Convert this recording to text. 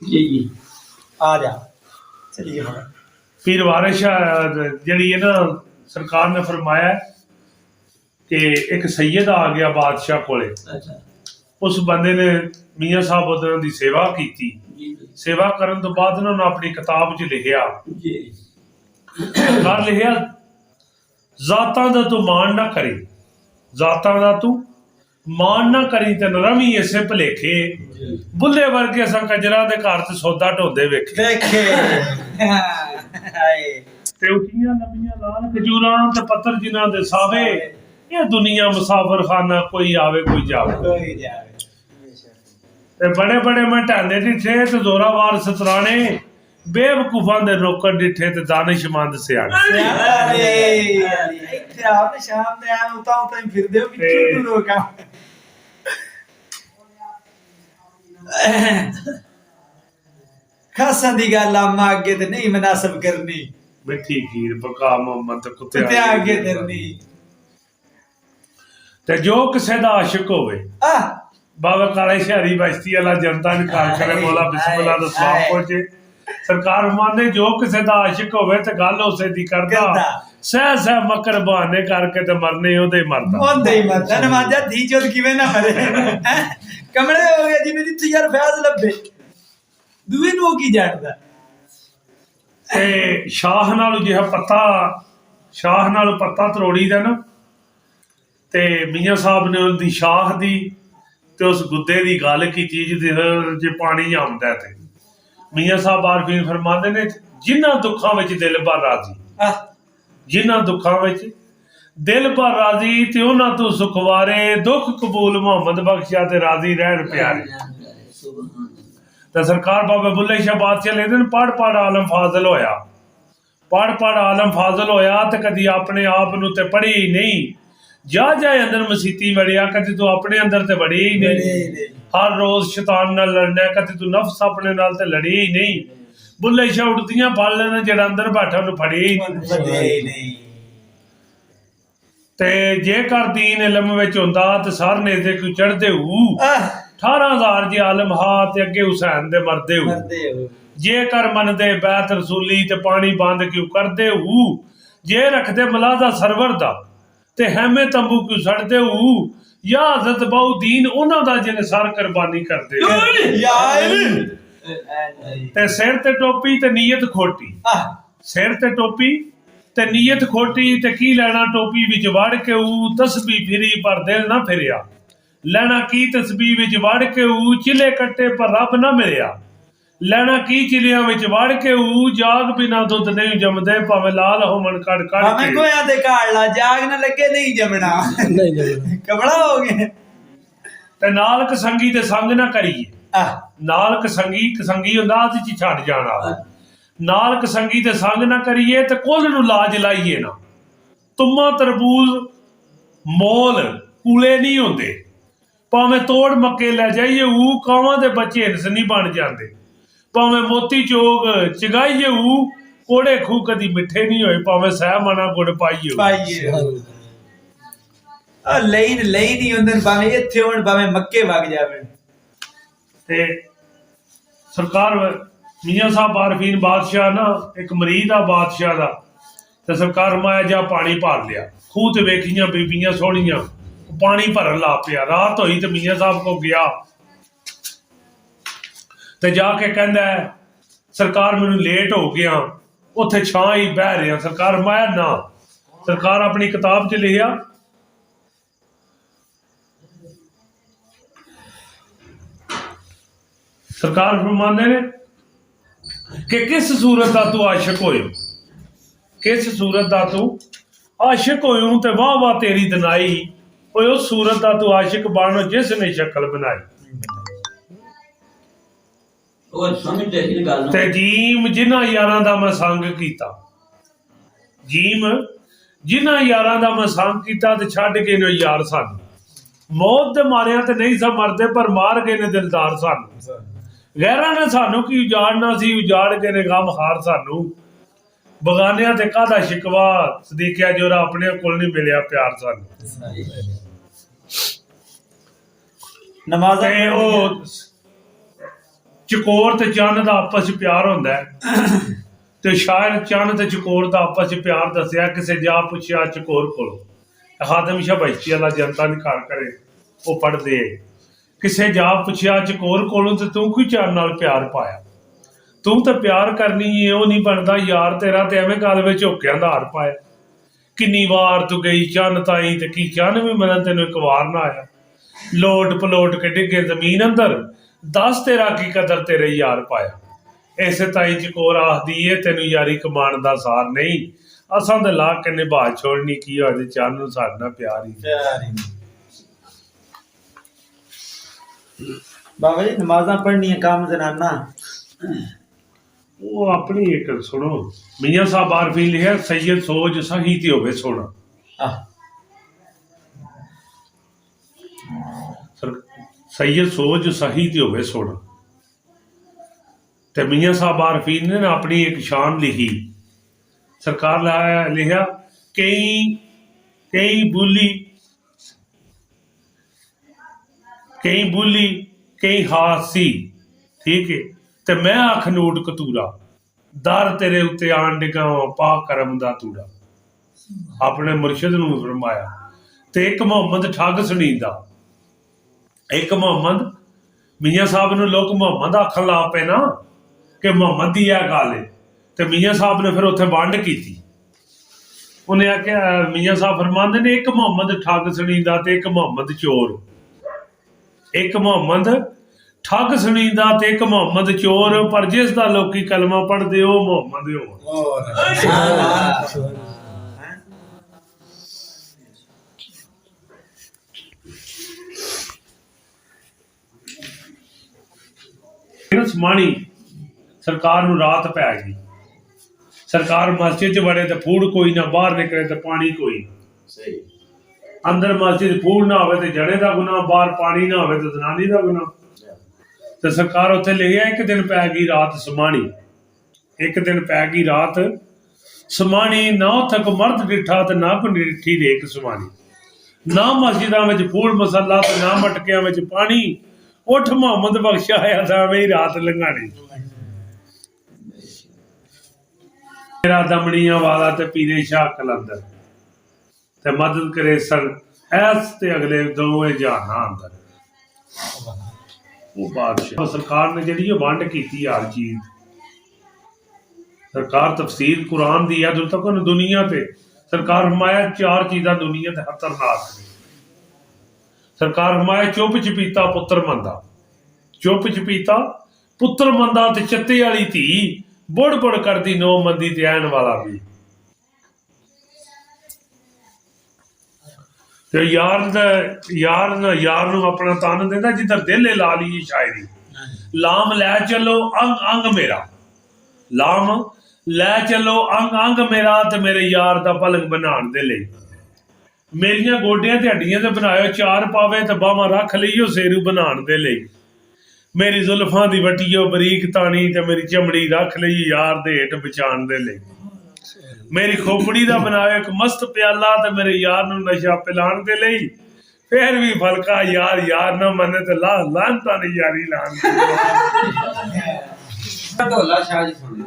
जी जी आ जा चलिए। पीर वारिस शाह जी है ना, सरकार ने फरमाया कि एक सैयद आ गया बादशाह कोले। अच्छा। उस बंदे ने मियाँ साहब उन्होंने दी सेवा की। सेवा करन तो बाद उन्होंने अपनी किताब च लिखिया, कर लिखिया जातां दा तू मान ना करी, जातां दा तू मान ना करी ते रवी इसे भलेखे बुल्ले वर्गे असां कंजरा दे घर च सौदा ढोंदे वेखे ते उठियां लंबियां लाल खजूरां ते पत्थर जिन्हां दे सावे, ये दुनिया मुसाफिर खाना कोई आवे कोई जावे। ते बड़े बड़े मैं ढांडे डिठे ते जोरावार सतराने, बेवकूफां दे नौकर डिठे ते दानिशमंद सियाणे। खासा दी गल आमा अगे ते नहीं मुनासिब करनी, मिठी खीर पका मोहम्मद कुत्ते आगे करनी। ते जो किसे दा आशिक होवे, बाबा काले शहरी बस्ती वाला जनता निकाल करे मौला बिस्मिल्लाह दा सलाम पहुंचे। सरकार माने जो किसे दा आशिक होवे ते गल उसे दी करदा, सह सह मकर बहाने करके ते मरने ओदे मरदा, ओदे ही मरदा। नमाजा धी चोद किवें ना मरे, कमले हो गए जिवें जिथे यार फैज लब्बे दूए नु की जानदा। ते शाह नाल जिहा पत्ता, शाह नाल पत्ता तरोड़ी दा ना, ते मियाँ साहब ने उनकी शाह दी ते उस गुद्दे दी गल की जे पानी आउंदा ते मियाँ साहब आरफीन फरमाते ने जिन्हां दुखां विच दिल भर राजी, जिन्हां दुखां विच दिल भर राजी ते उन्हां तू सुखवारे, दुख कबूल मोहम्मद बख्शिया ते राजी रहन प्यारे। ते सरकार बाबा बुल्ले शाह बादशाह लेदे न पढ़ पढ़ आलम फाजल होया, पढ़ पढ़ आलम फाजल होया ते कदी अपने आप नू ते पढ़ी ही नहीं, जा जाए अंदर मसीती वड़िया कदी तू अपने अंदर ते वड़ी ही नहीं, हर रोज शैतान नाल लड़ना कदी तू नफ्स अपने नाल ते लड़ी ही नहीं, बुल्ले शाह उड़दियां फड़ लेना जेड़ा अंदर बैठा उन्हें फड़ी ही नहीं। ते जेकर दीन इलम विच हुंदा ते सर नेज़े क्यों चढ़दे हू, 18,000 जे आलम हा ते अगे हुसैन दे मरदे हू, जेकर मनदे बैत रसूली ते पानी बंद क्यों करदे हू, जे रखदे मलाजा सरवर दा ते हैमे तंबू क्यों सड़दे हू, या हज़रत बहुदीन उन्हां दा जिन्हें सर कुर्बानी करदे ते सिर ते टोपी ते नीयत खोटी, सिर ते टोपी ते नीयत खोटी ते की लेना टोपी विच वड़ के ऊ, तस्बी फिरी पर दिल ना फिरिया, लेना की तस्बी विच वड़ के ऊ, चिले कट्टे पर रब ना मिलिया, लेना की चिलियां विच वड़ के ऊ, जाग बिना दुध नहीं जमदे भावें लाल होमन कड़ कड़ के, भावें गोया दे काढ़ ला जाग ना लगे नहीं जमना, कबड़ा हो गए। ते नाल कसंगी ते संग ना करिए, नाल कसंगी हुंदा अध च छड़ जाना, नाल कसंगी ते संग ना करिए ते कुल नू लाज लाइए ना, तुम्मा तरबूज मोल कूले नहीं होंदे, भावें तोड़ मक्के लै जाइए ऊ, कावां दे बच्चे हिरस नहीं बन जाते, भावें मोती चोग चगाइए ऊ, कोड़े खूह कदी मिठे नहीं होए, भावें सह मना गुड़ पाइए लेन लेन ही हुंदे, भावें इत्थे होण भावें मक्के वग जावे। ते सरकार मियाँ साहब आरफीन बादशाह ना एक मरीद आ बादशाह दा, ते सरकार माया जा पानी भर लिया, खूह ते वेखियां बीबियां सोहणियां पानी भरन ला पिया, रात होई ते मियाँ साहब को गया ते जाके कहंदा है सरकार मैनू लेट हो गया, उत्थे छां ही बह रहा, सरकार माया ना, सरकार अपनी किताब च लिखिया सरकार फरमांदे ने कि किस सूरत दा तू आशिक होयो, किस सूरत दा तू आशिक होयूं ते वाह वाह तेरी दनाई, उस सूरत दा तू आशिक बन जिसने शक्ल बनाई, ते जीम जिन्हां यारां दा मैं संग कीता, जीम जिन्हां यारां दा मैं संग कीता ते छड्ड गए ने यार सानू, मौत दे मारियां ते नहीं सा मरदे पर मार गए ने दिलदार सानू, गैरां ने सानू की उजाड़ना सी उजाड़ गए ने गम हार सानू, बगानियां ते काहदा शिकवा सदीकिया जोरा अपने कोल नहीं मिलिया प्यार सानू। नमाज़ ਚਕੋਰ ਤੇ ਚੰਨ ਦਾ ਆਪਸ 'ਚ ਪਿਆਰ ਹੁੰਦਾ ਹੈ। ਤੇ ਸ਼ਾਇਰ ਚੰਨ ਤੇ ਚਕੋਰ ਦਾ ਆਪਸ 'ਚ ਪਿਆਰ ਦੱਸਿਆ। ਕਿਸੇ ਜਾ ਪੁੱਛਿਆ ਚਕੋਰ ਕੋਲੋਂ, ਹਾਦਮ ਸ਼ਾਹ ਵਾਲਾ ਜਨਤਾ ਨੇ ਘਰ ਕਰੇ ਉਹ ਪੜ੍ਹਦੇ। ਕਿਸੇ ਜਾ ਪੁੱਛਿਆ ਚਕੋਰ ਕੋਲੋਂ, ਤੇ ਤੂੰ ਕੋਈ ਚੰਨ ਨਾਲ ਪਿਆਰ ਪਾਇਆ? ਤੂੰ ਤਾਂ ਪਿਆਰ ਕਰਨੀ ਏ, ਉਹ ਨਹੀਂ ਬਣਦਾ ਯਾਰ ਤੇਰਾ, ਤੇ ਐਵੇਂ ਗੱਲ ਵਿੱਚ ਝੋਕਿਆਂ ਦਾ ਹਾਰ ਪਾਇਆ। ਕਿੰਨੀ ਵਾਰ ਤੂੰ ਗਈ ਚੰਨ ਤਾਈ, ਤੇ ਕੀ ਚੰਨ ਵੀ ਮਿਲਣ ਤੈਨੂੰ ਇੱਕ ਵਾਰ ਨਾ ਆਇਆ। ਲੋਟ ਪਲੋਟ ਕੇ ਡਿੱਗੇ ਜ਼ਮੀਨ ਅੰਦਰ, ਦੱਸ ਤੇਰਾ ਕੀ ਕਦਰ ਤੇਰੇ ਯਾਰ ਪਾਇਆ। ਇਸੇ ਤਾਈ ਚਕੋਰ ਆਖਦੀ ਏ, ਤੈਨੂੰ ਯਾਰੀ ਕਮਾਣ ਦਾ ਸਾਰ ਨਹੀਂ, ਅਸਾਂ ਤੇ ਲਾ ਕੇ ਨਿਭਾ ਛੋੜਨੀ, ਕੀ ਹੋਇਆ ਜੇ ਚੰਨ ਨੂੰ ਸਾਡੇ ਨਾਲ ਪਿਆਰ ਹੀ। ਬਾਬਾ ਜੀ ਨਮਾਜ਼ਾਂ ਪੜ੍ਹਨੀਆਂ ਕੰਮ ਜ਼ਨਾਨਾ, ਉਹ ਆਪਣੀ ਇੱਕ ਸੁਣੋ। ਮੀਆਂ ਸਾਹਿਬ ਆਰਫੀ ਲਿਖਿਆ, ਸੈਯਦ ਸੋਚ ਸਹੀ ਤੇ ਹੋਵੇ ਸੋਣਾ। ਸੈਯਦ ਸੋਚ ਸਹੀ ਤੇ ਹੋਵੇ ਸੋਣਾ। ਤੇ ਮੀਆਂ ਸਾਹਿਬ ਆਰਫੀ ਨੇ ਨਾ ਆਪਣੀ ਇੱਕ ਸ਼ਾਨ ਲਿਖੀ। ਸਰਕਾਰ ਲਿਖਿਆ, ਕਈ ਬੋਲੀ ਕਈ ਹਾਸੀ, ਠੀਕ ਹੈ। ਤੇ ਮੈਂ ਅੱਖ ਨੂਟ ਕਤੂਰਾ, ਦਰ ਤੇਰੇ ਉੱਤੇ ਆਣ ਡਿਗਾ ਪਾ ਕਰਮ ਦਾ ਤੂੜਾ। ਆਪਣੇ ਮੁਰਸ਼ਿਦ ਨੂੰ ਫਰਮਾਇਆ। ਤੇ ਇੱਕ ਮੁਹੰਮਦ ਠੱਗ ਸੁਣੀਂਦਾ, ਇੱਕ ਮੁਹੰਮਦ, ਮੀਆਂ ਸਾਹਿਬ ਨੂੰ ਲੋਕ ਮੁਹੰਮਦ ਆਖਣ ਲੱਗ ਪਏ ਨਾ ਕਿ ਮੁਹੰਮਦ ਦੀ ਇਹ ਗੱਲ ਹੈ। ਤੇ ਮੀਆਂ ਸਾਹਿਬ ਨੇ ਫਿਰ ਉੱਥੇ ਵੰਡ ਕੀਤੀ। ਉਹਨੇ ਆਖਿਆ, ਮੀਆਂ ਸਾਹਿਬ ਫਰਮਾਉਂਦੇ ਨੇ, ਇੱਕ ਮੁਹੰਮਦ ਠੱਗ ਸੁਣੀਂਦਾ ਤੇ ਇੱਕ ਮੁਹੰਮਦ ਚੋਰ। ਇੱਕ ਮੁਹੰਮਦ ਠੱਗ ਸੁਣੀਂਦਾ ਤੇ ਇੱਕ ਮੁਹੰਮਦ ਚੋਰ, ਪਰ ਜਿਸ ਦਾ ਲੋਕੀ ਕਲਮਾ ਪੜ੍ਹਦੇ ਉਹ ਮੁਹੰਮਦ ਹੋ। ਸਮਾਣੀ ਸਰਕਾਰ ਨੂੰ ਰਾਤ ਪੈ ਗਈ। ਸਰਕਾਰ ਮਸਜਿਦ 'ਚ ਵੜੇ ਤੇ ਫੂਡ ਕੋਈ ਨਾ, ਬਾਹਰ ਨਿਕਲੇ ਤੇ ਪਾਣੀ ਕੋਈ ਨਾ। ਅੰਦਰ ਮਸਜਿਦ ਫੂਡ ਨਾ ਹੋਵੇ ਤੇ ਜਣੇ ਦਾ ਗੁਨਾਹ, ਬਾਹਰ ਪਾਣੀ ਨਾ ਹੋਵੇ ਤੇ ਜ਼ਨਾਨੀ ਦਾ ਗੁਨਾਹ। ਤੇ ਸਰਕਾਰ ਉੱਥੇ ਲਿਖਿਆ, ਇੱਕ ਦਿਨ ਪੈ ਗਈ ਰਾਤ ਸਮਾਣੀ। ਇੱਕ ਦਿਨ ਪੈ ਗਈ ਰਾਤ ਸਮਾਣੀ, ਨਾ ਉੱਥੇ ਕੋ ਮਰਦ ਡਿੱਠਾ ਤੇ ਨਾ ਕੋ ਡਿੱਠੀ ਰੇਕ ਸਮਾਣੀ। ਨਾ ਮਸਜਿਦਾਂ ਵਿੱਚ ਫੂਡ ਮਸਾਲਾ ਤੇ ਨਾ ਮਟਕਿਆਂ ਵਿੱਚ ਪਾਣੀ। ਉੱਠ ਮੁਹੰਮਦ ਬਖਸ਼ਾ ਆਇਆ ਤਾਂ ਵੀ ਰਾਤ ਲੰਘਾਣੀ। ਮੇਰਾ ਦਮੜੀਆਂ ਵਾਲਾ ਤੇ ਪੀਰੇ ਸ਼ਾਹ ਕਲੰਦਰ, ਤੇ ਮਦਦ ਕਰੇ ਸਨ ਐਸ ਤੇ ਅਗਲੇ ਦੋਵੇਂ ਜਹਾਨਾਂ ਅੰਦਰ। ਉਹ ਬਾਦਸ਼ਾਹ ਸਰਕਾਰ ਨੇ ਜਿਹੜੀ ਉਹ ਵੰਡ ਕੀਤੀ ਹਰ ਚੀਜ਼। ਸਰਕਾਰ ਤਫਸੀਰ ਕੁਰਾਨ ਦੀ ਜਦੋਂ ਤੱਕ ਦੁਨੀਆ ਤੇ ਸਰਕਾਰ ਫਰਮਾਇਆ, ਚਾਰ ਚੀਜ਼ਾਂ ਦੁਨੀਆ ਤੇ ਖਤਰਨਾਕ ਨੇ। ਸਰਕਾਰ ਫਰਮਾਇਆ, ਚੁੱਪ ਚਪੀਤਾ ਪੁੱਤਰ ਮੰਦਾ। ਚੁੱਪ ਚਪੀਤਾ ਪੁੱਤਰ ਮੰਦਾ ਤੇ ਚੱਤੇ ਵਾਲੀ ਧੀ, ਬੁੜ ਕਰਦੀ ਨੋ ਮੰਦੀ ਤੇ ਐਨ ਵਾਲਾ ਵੀ। ਤੇ ਯਾਰ ਨੂੰ ਆਪਣਾ ਤਨ ਦਿੰਦਾ, ਜਿੱਧਰ ਦਿਲ ਲਾ ਲਈ ਸ਼ਾਇਰੀ। ਲਾਮ ਲੈ ਚੱਲੋ ਅੰਗ ਮੇਰਾ, ਲਾਮ ਲੈ ਚੱਲੋ ਅੰਗ ਮੇਰਾ, ਤੇ ਮੇਰੇ ਯਾਰ ਦਾ ਪਲੰਗ ਬਣਾਉਣ ਦੇ ਲਈ। ਮੇਰੀਆਂ ਗੋਡਿਆਂ ਤੇ ਹੱਡੀਆਂ ਤੇ ਬਣਾਇਓ, ਚਾਰ ਪਾਵੇ ਤੇ ਬਾਹਾਂ ਰੱਖ ਲਈਓ ਸੇਰੂ ਬਣਾਉਣ ਦੇ ਲਈ। ਮੇਰੀ ਜ਼ੁਲਫਾਂ ਦੀ ਵਟੀਓ ਬਰੀਕ ਤਾਣੀ, ਤੇ ਮੇਰੀ ਚਮੜੀ ਰੱਖ ਲਈ ਯਾਰ ਦੇ ਹੇਠ ਬਚਾਉਣ ਦੇ ਲਈ। ਮੇਰੀ ਖੋਪੜੀ ਦਾ ਬਣਾਇਓ ਇੱਕ ਮਸਤ ਪਿਆਲਾ, ਤੇ ਮੇਰੇ ਯਾਰ ਨੂੰ ਨਸ਼ਾ ਪਿਲਾਉਣ ਦੇ ਲਈ। ਫਿਰ ਵੀ ਫਲਕਾ ਯਾਰ ਨਾ ਮੰਨੇ ਤੇ ਲਾਂਤਾਂ ਨਹੀਂ ਯਾਰੀ ਲਾਉਣ। ਢੋਲਾ ਸ਼ਾਹ ਜੀ ਸੁਣਦੇ